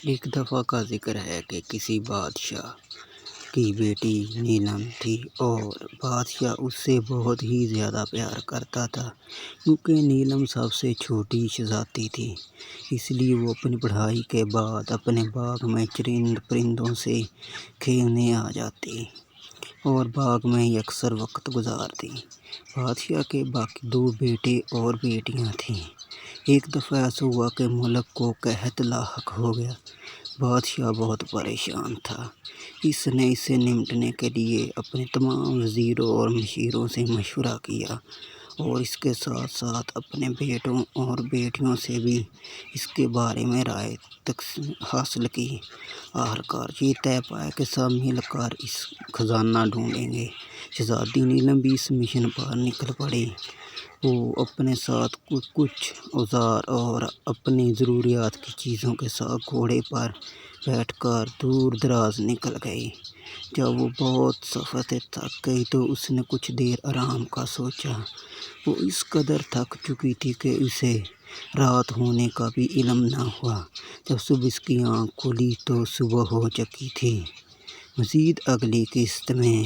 ایک دفعہ کا ذکر ہے کہ کسی بادشاہ کی بیٹی نیلم تھی اور بادشاہ اس سے بہت ہی زیادہ پیار کرتا تھا کیونکہ نیلم سب سے چھوٹی شہزادی تھی۔ اس لیے وہ اپنی پڑھائی کے بعد اپنے باغ میں چرند پرندوں سے کھیلنے آ جاتی اور باغ میں ہی اکثر وقت گزارتی۔ بادشاہ کے باقی 2 بیٹے اور بیٹیاں تھیں۔ ایک دفعہ ایسا ہوا کہ ملک کو قحط لاحق ہو گیا۔ بادشاہ بہت پریشان تھا۔ اس نے اس سے نمٹنے کے لیے اپنے تمام وزیروں اور مشیروں سے مشورہ کیا اور اس کے ساتھ ساتھ اپنے بیٹوں اور بیٹیوں سے بھی اس کے بارے میں رائے حاصل کی۔ آخرکار یہ طے پایا کہ سب مل کر اس خزانہ ڈھونڈیں گے۔ شہزادی نیلم بھی اس مشن پر نکل پڑی۔ وہ اپنے ساتھ کچھ اوزار اور اپنی ضروریات کی چیزوں کے ساتھ گھوڑے پر بیٹھ کر دور دراز نکل گئی۔ جب وہ بہت سفر سے تھک گئی تو اس نے کچھ دیر آرام کا سوچا۔ وہ اس قدر تھک چکی تھی کہ اسے رات ہونے کا بھی علم نہ ہوا۔ جب صبح اس کی آنکھ کھلی تو صبح ہو چکی تھی۔ مزید اگلی قسط میں